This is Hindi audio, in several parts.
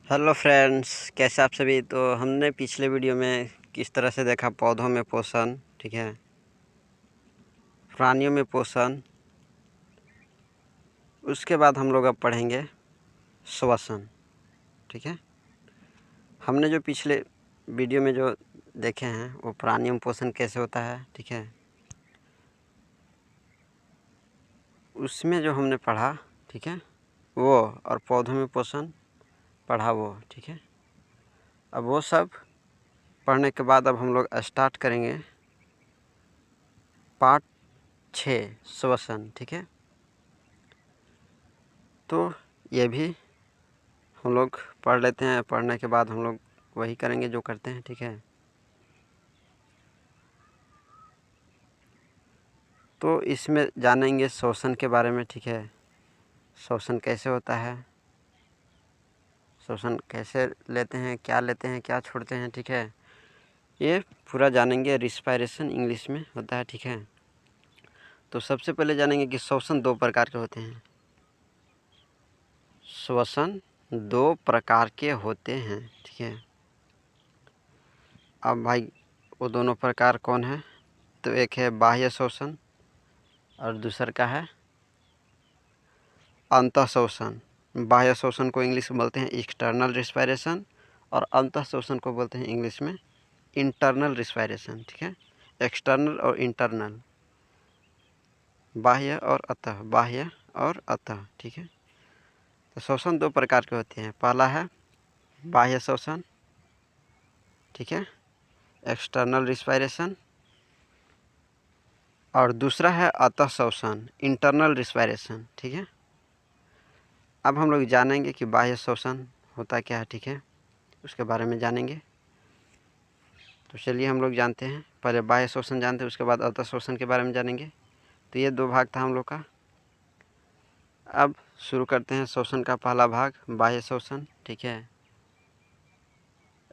हेलो फ्रेंड्स, कैसे आप सभी। तो हमने पिछले वीडियो में किस तरह से देखा पौधों में पोषण, ठीक है, प्राणियों में पोषण। उसके बाद हम लोग अब पढ़ेंगे श्वसन, ठीक है। हमने जो पिछले वीडियो में जो देखे हैं वो प्राणियों में पोषण कैसे होता है, ठीक है, उसमें जो हमने पढ़ा, ठीक है, वो और पौधों में पोषण पढ़ा वो, ठीक है। अब वो सब पढ़ने के बाद अब हम लोग स्टार्ट करेंगे पार्ट 6 श्वसन, ठीक है। तो ये भी हम लोग पढ़ लेते हैं। पढ़ने के बाद हम लोग वही करेंगे जो करते हैं, ठीक है। तो इसमें जानेंगे श्वसन के बारे में, ठीक है। श्वसन कैसे होता है, श्वसन कैसे लेते हैं, क्या छोड़ते हैं, ठीक है। ये पूरा जानेंगे। रिस्पायरेशन इंग्लिश में होता है, ठीक है। तो सबसे पहले जानेंगे कि श्वसन 2 प्रकार के होते हैं। श्वसन 2 प्रकार के होते हैं, ठीक है। अब भाई वो दोनों प्रकार कौन है? तो एक है बाह्य श्वसन और दूसरा का है अंतः श्वसन। बाह्य श्वसन को इंग्लिश में बोलते हैं एक्सटर्नल रिस्पायरेशन और अंतः श्वसन को बोलते हैं इंग्लिश में इंटरनल रिस्पायरेशन, ठीक है। एक्सटर्नल और इंटरनल, बाह्य और अतः, ठीक है। तो श्वसन 2 प्रकार के होते हैं। पहला है बाह्य श्वसन, ठीक है, एक्सटर्नल रिस्पायरेशन, और दूसरा है अतः श्वसन, इंटरनल रिस्पायरेशन, ठीक है। अब हम लोग जानेंगे कि बाह्य श्वसन होता क्या है, ठीक है, उसके बारे में जानेंगे। तो चलिए हम लोग जानते हैं। पहले बाह्य श्वसन जानते हैं, उसके बाद अतः श्वसन के बारे में जानेंगे। तो ये 2 भाग था हम लोग का। अब शुरू करते हैं श्वसन का पहला भाग, बाह्य श्वसन, ठीक है,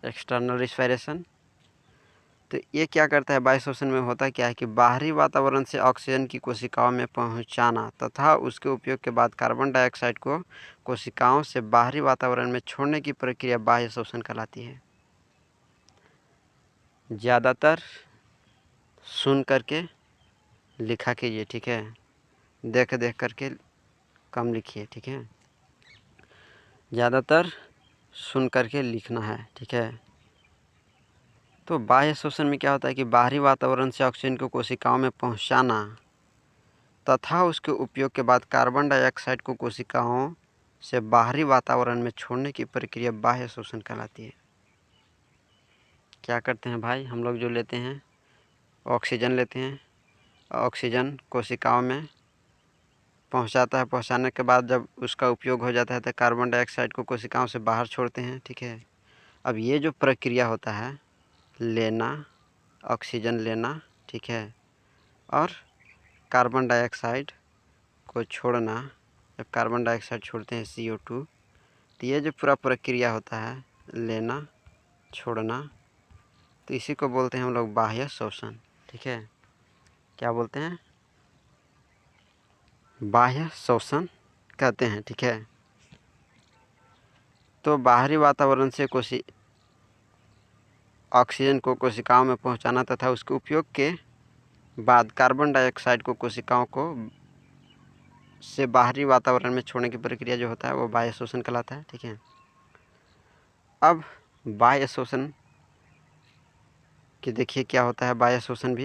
एक्सटर्नल रिस्पायरेशन। तो ये क्या करता है? बाह्य श्वसन में होता क्या है कि बाहरी वातावरण से ऑक्सीजन की कोशिकाओं में पहुंचाना तथा उसके उपयोग के बाद कार्बन डाइऑक्साइड को कोशिकाओं से बाहरी वातावरण में छोड़ने की प्रक्रिया बाह्य श्वसन कहलाती है। ज़्यादातर सुन करके लिखा कीजिए, ठीक है, देख करके कम लिखिए, ठीक है। ज़्यादातर सुन करके लिखना है, ठीक है। तो बाह्य श्वसन में क्या होता है कि बाहरी वातावरण से ऑक्सीजन को कोशिकाओं में पहुंचाना तथा उसके उपयोग के बाद कार्बन डाइऑक्साइड को कोशिकाओं से बाहरी वातावरण में छोड़ने की प्रक्रिया बाह्य श्वसन कहलाती है। क्या करते हैं भाई? हम लोग जो लेते हैं ऑक्सीजन लेते हैं, ऑक्सीजन कोशिकाओं में पहुंचाता है, पहुंचाने के बाद जब उसका उपयोग हो जाता है तो कार्बन डाइऑक्साइड को कोशिकाओं से बाहर छोड़ते हैं, ठीक है। अब ये जो प्रक्रिया होता है, लेना, ऑक्सीजन लेना, ठीक है, और कार्बन डाइऑक्साइड को छोड़ना, जब कार्बन डाइऑक्साइड छोड़ते हैं CO2, तो ये जो पूरा प्रक्रिया होता है, लेना, छोड़ना, तो इसी को बोलते हैं हम लोग बाह्य श्वसन, ठीक है। क्या बोलते हैं? बाह्य श्वसन कहते हैं, ठीक है। तो बाहरी वातावरण से ऑक्सीजन को कोशिकाओं में पहुंचाना तथा उसके उपयोग के बाद कार्बन डाइऑक्साइड को कोशिकाओं को से बाहरी वातावरण में छोड़ने की प्रक्रिया जो होता है वो बाह्य श्वसन कहलाता है, ठीक है। अब बाह्य श्वसन कि देखिए क्या होता है। बाह्य श्वसन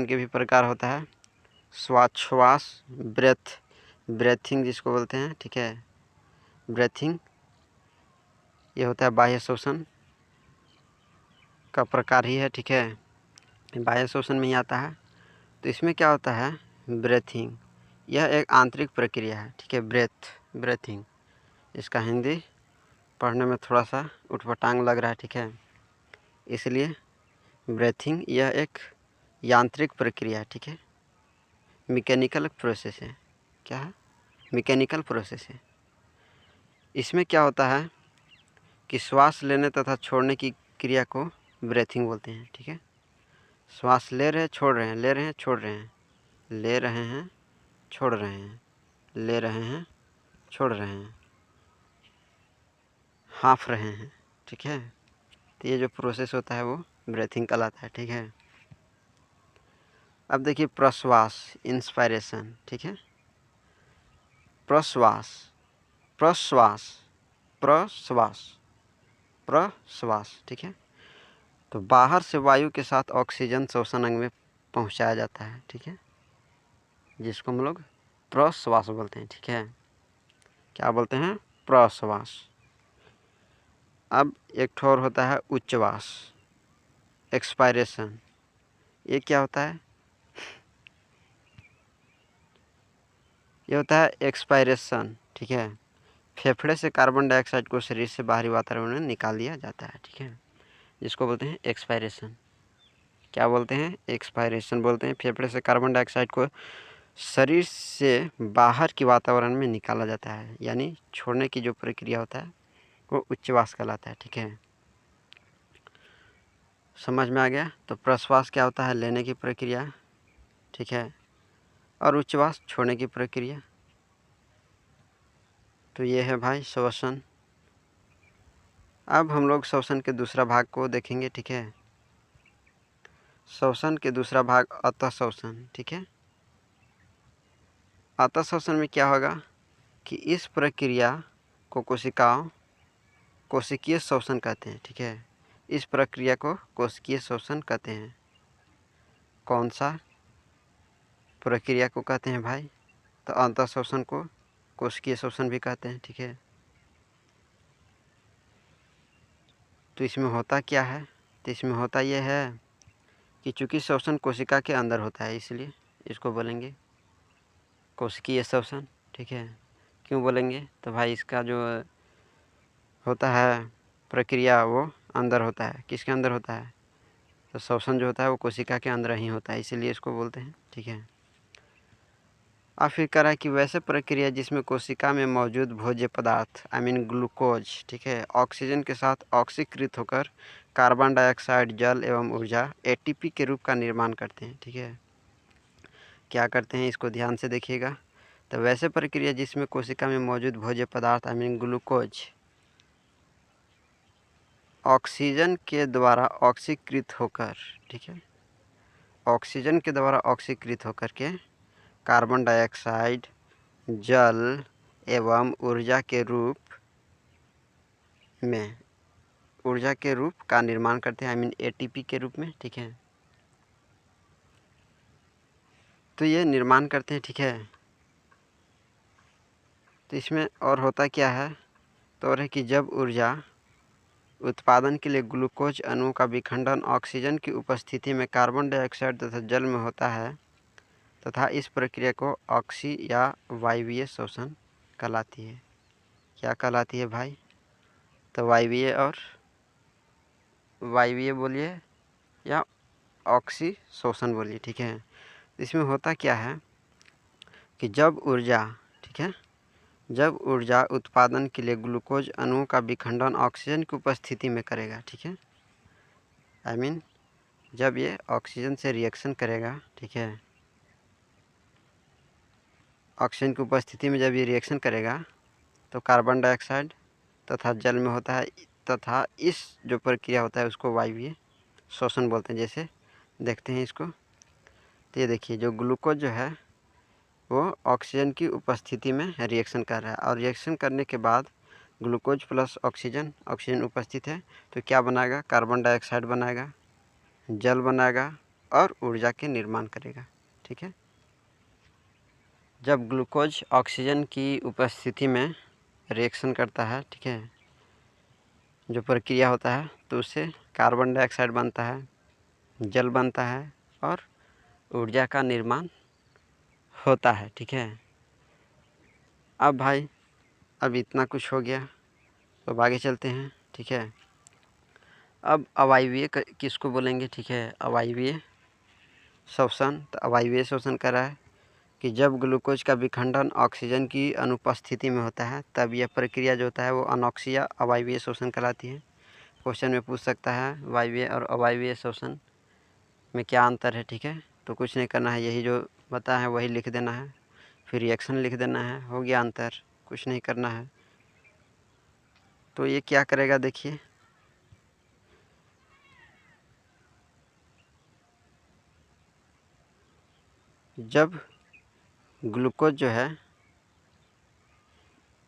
के भी प्रकार होता है। श्वास, ब्रेथिंग जिसको बोलते हैं, ठीक है, ब्रेथिंग, ये होता है बाह्य श्वसन का प्रकार ही है, ठीक है, बाह्य श्वसन में ही आता है। तो इसमें क्या होता है? ब्रेथिंग, यह एक आंतरिक प्रक्रिया है, ठीक है। ब्रेथिंग, इसका हिंदी पढ़ने में थोड़ा सा उटपटांग लग रहा है, ठीक है, इसलिए ब्रेथिंग यह एक यांत्रिक प्रक्रिया है, ठीक है, मैकेनिकल प्रोसेस है। क्या है? मैकेनिकल प्रोसेस है। इसमें क्या होता है कि श्वास लेने तथा छोड़ने की क्रिया को ब्रेथिंग बोलते हैं, ठीक है। श्वास ले रहे हैं, छोड़ रहे हैं, ले रहे हैं, छोड़ रहे हैं, ले रहे हैं, छोड़ रहे हैं, ले रहे हैं, छोड़ रहे हैं, हाँफ रहे हैं, ठीक है। तो ये जो प्रोसेस होता है वो ब्रीथिंग कहलाता है, ठीक है। अब देखिए प्रश्वास, इंस्पायरेशन, ठीक है। प्रश्वास, प्रश्वास, प्रश्वास, प्रश्वास, ठीक है। तो बाहर से वायु के साथ ऑक्सीजन श्वसन अंग में पहुंचाया जाता है, ठीक है, जिसको हम लोग प्रश्वास बोलते हैं, ठीक है। क्या बोलते हैं? प्रश्वास। अब एक ठोर होता है उच्चवास, एक्सपायरेशन। ये क्या होता है? ये होता है एक्सपायरेशन, ठीक है। फेफड़े से कार्बन डाइऑक्साइड को शरीर से बाहरी वातावरण में निकाल दिया जाता है, ठीक है, जिसको बोलते हैं एक्सपायरेशन। क्या बोलते हैं? एक्सपायरेशन बोलते हैं। फेफड़े से कार्बन डाइऑक्साइड को शरीर से बाहर की वातावरण में निकाला जाता है, यानी छोड़ने की जो प्रक्रिया होता है वो उच्चवास कहलाता है, ठीक है। समझ में आ गया? तो प्रश्वास क्या होता है? लेने की प्रक्रिया, ठीक है, और उच्चवास छोड़ने की प्रक्रिया। तो ये है भाई श्वसन। अब हम लोग श्वसन के दूसरा भाग को देखेंगे, ठीक है। श्वसन के दूसरा भाग अतःश्वसन, ठीक है। अतःश्वसन में क्या होगा कि इस प्रक्रिया को कोशिकीय श्वसन कहते हैं, ठीक है। इस प्रक्रिया को कोशिकीय श्वसन कहते हैं। कौन सा प्रक्रिया को कहते हैं भाई? तो अतःश्वसन को कोशिकीय श्वसन भी कहते हैं, ठीक है। तो इसमें होता क्या है? तो इसमें होता यह है कि चूँकि श्वसन कोशिका के अंदर होता है, इसलिए इसको बोलेंगे कोशिकीय श्वसन, ठीक है। क्यों बोलेंगे? तो भाई इसका जो होता है प्रक्रिया वो अंदर होता है। किसके अंदर होता है? तो श्वसन जो होता है वो कोशिका के अंदर ही होता है, इसीलिए इसको बोलते हैं, ठीक है। अब फिर कह रहा है कि वैसे प्रक्रिया जिसमें कोशिका में मौजूद भोज्य पदार्थ ग्लूकोज, ठीक है, ऑक्सीजन के साथ ऑक्सीकृत होकर कार्बन डाइऑक्साइड, जल एवं ऊर्जा एटीपी के रूप का निर्माण करते हैं, ठीक है। क्या करते हैं इसको ध्यान से देखिएगा। तो वैसे प्रक्रिया जिसमें कोशिका में मौजूद भोज्य पदार्थ ग्लूकोज ऑक्सीजन के द्वारा ऑक्सीकृत होकर, ठीक है, ऑक्सीजन के द्वारा ऑक्सीकृत होकर के कार्बन डाइऑक्साइड, जल एवं ऊर्जा के रूप का निर्माण करते हैं, एटीपी के रूप में, ठीक है। तो ये निर्माण करते हैं, ठीक है। तो इसमें और होता क्या है? तो और है कि जब ऊर्जा उत्पादन के लिए ग्लूकोज अणुओं का विखंडन ऑक्सीजन की उपस्थिति में कार्बन डाइऑक्साइड तथा जल में होता है तथा इस प्रक्रिया को ऑक्सी या वायवीय श्वसन कहलाती है। क्या कहलाती है भाई? तो वायवीय और वायवीय बोलिए या ऑक्सी श्वसन बोलिए, ठीक है। इसमें होता क्या है कि जब ऊर्जा, ठीक है, जब ऊर्जा उत्पादन के लिए ग्लूकोज अणुओं का विखंडन ऑक्सीजन की उपस्थिति में करेगा, ठीक है, जब ये ऑक्सीजन से रिएक्शन करेगा, ठीक है, ऑक्सीजन की उपस्थिति में जब ये रिएक्शन करेगा तो कार्बन डाइऑक्साइड तथा जल में होता है, तथा इस जो प्रक्रिया होता है उसको वायवीय श्वसन बोलते हैं। जैसे देखते हैं इसको। तो ये देखिए जो ग्लूकोज जो है वो ऑक्सीजन की उपस्थिति में रिएक्शन कर रहा है, और रिएक्शन करने के बाद ग्लूकोज प्लस ऑक्सीजन उपस्थित है तो क्या बनाएगा? कार्बन डाइऑक्साइड बनाएगा, जल बनाएगा और ऊर्जा के निर्माण करेगा, ठीक है। जब ग्लूकोज ऑक्सीजन की उपस्थिति में रिएक्शन करता है, ठीक है, जो प्रक्रिया होता है तो उससे कार्बन डाइऑक्साइड बनता है, जल बनता है और ऊर्जा का निर्माण होता है, ठीक है। अब भाई अब इतना कुछ हो गया, तो अब आगे चलते हैं, ठीक है। अब अवायवीय किसको बोलेंगे? ठीक है, अवायवीय श्वसन। तो अवायवीय श्वसन कर रहा है कि जब ग्लूकोज का विखंडन ऑक्सीजन की अनुपस्थिति में होता है तब यह प्रक्रिया जो होता है वो अनॉक्सीय अवायवीय श्वसन कहलाती है। क्वेश्चन में पूछ सकता है वायवीय और अवायवीय श्वसन में क्या अंतर है, ठीक है। तो कुछ नहीं करना है, यही जो बताया है वही लिख देना है, फिर रिएक्शन लिख देना है, हो गया अंतर, कुछ नहीं करना है। तो ये क्या करेगा देखिए, जब ग्लूकोज जो है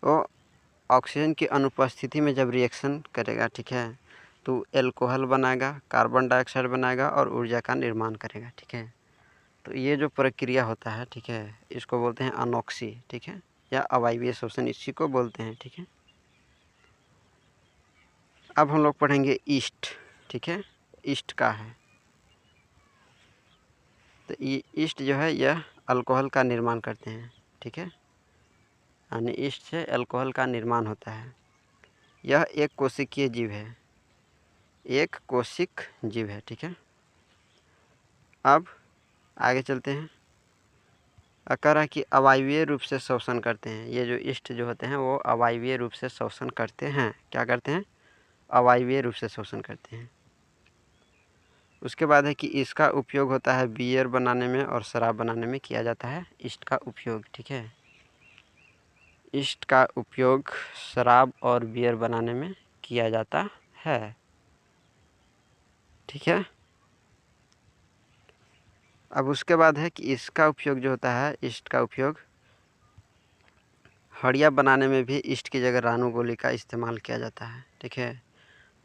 वो ऑक्सीजन की अनुपस्थिति में जब रिएक्शन करेगा, ठीक है, तो एल्कोहल बनाएगा, कार्बन डाइऑक्साइड बनाएगा और ऊर्जा का निर्माण करेगा, ठीक है। तो ये जो प्रक्रिया होता है, ठीक है, इसको बोलते हैं अनोक्सी, ठीक है, या अवायवीय श्वसन, इसी को बोलते हैं, ठीक है। अब हम लोग पढ़ेंगे ईस्ट, ठीक है, ईस्ट का है। तो ये ईस्ट जो है यह अल्कोहल का निर्माण करते हैं, ठीक है, यानी ईस्ट से अल्कोहल का निर्माण होता है। यह एक कोशिकीय जीव है, एक कोशिक जीव है, ठीक है। अब आगे चलते हैं। कह रहा है कि अवायवीय रूप से श्वसन करते हैं। ये जो ईस्ट जो होते हैं वो अवायवीय रूप से श्वसन करते हैं। क्या करते हैं? अवायवीय रूप से श्वसन करते हैं। उसके बाद है कि इसका उपयोग होता है बियर बनाने में और शराब बनाने में किया जाता है ईस्ट का उपयोग, ठीक है। ईस्ट का उपयोग शराब और बियर बनाने में किया जाता है, ठीक है। अब उसके बाद है कि इसका उपयोग जो होता है, ईस्ट का उपयोग हड़िया बनाने में भी ईस्ट की जगह रानू गोली का इस्तेमाल किया जाता है, ठीक है।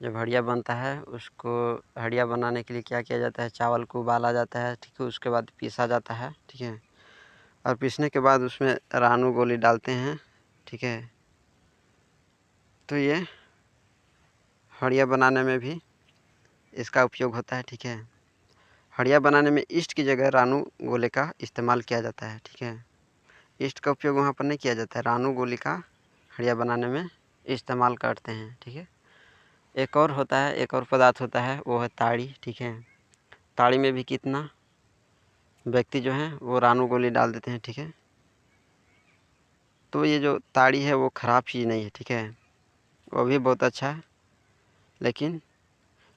जब हड़िया बनता है उसको हड़िया बनाने के लिए क्या किया जाता है, चावल को उबाला जाता है, ठीक है, उसके बाद पीसा जाता है, ठीक है, और पीसने के बाद उसमें रानू गोली डालते हैं, ठीक है। तो ये हड़िया बनाने में भी इसका उपयोग होता है, ठीक है। हड़िया बनाने में ईस्ट की जगह रानू गोले का इस्तेमाल किया जाता है, ठीक है। ईस्ट का उपयोग वहाँ पर नहीं किया जाता है, रानू गोली का हड़िया बनाने में इस्तेमाल करते हैं, ठीक है। एक और होता है, एक और पदार्थ होता है, वो है ताड़ी, ठीक है। ताड़ी में भी कितना व्यक्ति जो हैं वो रानू गोली डाल देते हैं, ठीक है। तो ये जो ताड़ी है वो ख़राब चीज़ नहीं है, ठीक है, वो भी बहुत अच्छा है। लेकिन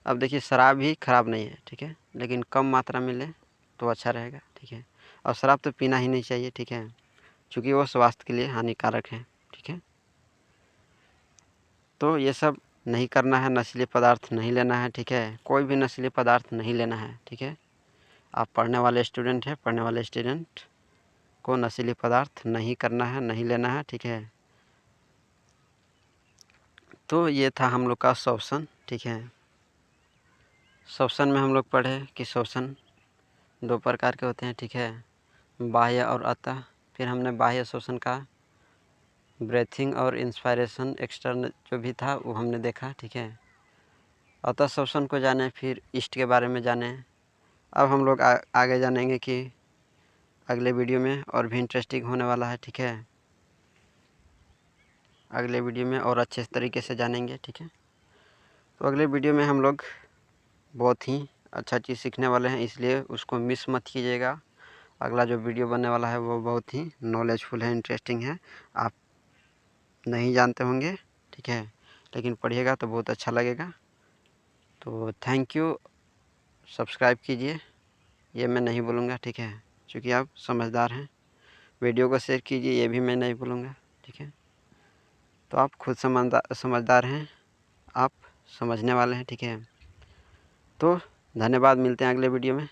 अब देखिए शराब भी ख़राब नहीं है, ठीक है, लेकिन कम मात्रा में लें तो अच्छा रहेगा, ठीक है। और शराब तो पीना ही नहीं चाहिए, ठीक है, क्योंकि वो स्वास्थ्य के लिए हानिकारक है, ठीक है। तो ये सब नहीं करना है, नशीले पदार्थ नहीं लेना है, ठीक है, कोई भी नशीले पदार्थ नहीं लेना है, ठीक है। आप पढ़ने वाले स्टूडेंट हैं, पढ़ने वाले स्टूडेंट को नशीले पदार्थ नहीं करना है, नहीं लेना है, ठीक है। तो ये था हम लोग का श्वसन, ठीक है। श्वसन में हम लोग पढ़े कि श्वसन 2 प्रकार के होते हैं, ठीक है, बाह्य और अतः। फिर हमने बाह्य श्वसन का ब्रीथिंग और इंस्पायरेशन एक्सटर्नल जो भी था वो हमने देखा, ठीक है। अतः श्वसन को जाने, फिर ईस्ट के बारे में जाने। अब हम लोग आगे जानेंगे कि अगले वीडियो में और भी इंटरेस्टिंग होने वाला है, ठीक है। अगले वीडियो में और अच्छे तरीके से जानेंगे, ठीक है। तो अगले वीडियो में हम लोग बहुत ही अच्छा चीज़ सीखने वाले हैं, इसलिए उसको मिस मत कीजिएगा। अगला जो वीडियो बनने वाला है वो बहुत ही नॉलेजफुल है, इंटरेस्टिंग है। आप नहीं जानते होंगे, ठीक है, लेकिन पढ़िएगा तो बहुत अच्छा लगेगा। तो थैंक यू, सब्सक्राइब कीजिए, ये मैं नहीं बोलूँगा, ठीक है, क्योंकि आप समझदार हैं। वीडियो को शेयर कीजिए, ये भी मैं नहीं बोलूँगा, ठीक है। तो आप खुद समझदार हैं, आप समझने वाले हैं, ठीक है। तो धन्यवाद, मिलते हैं अगले वीडियो में।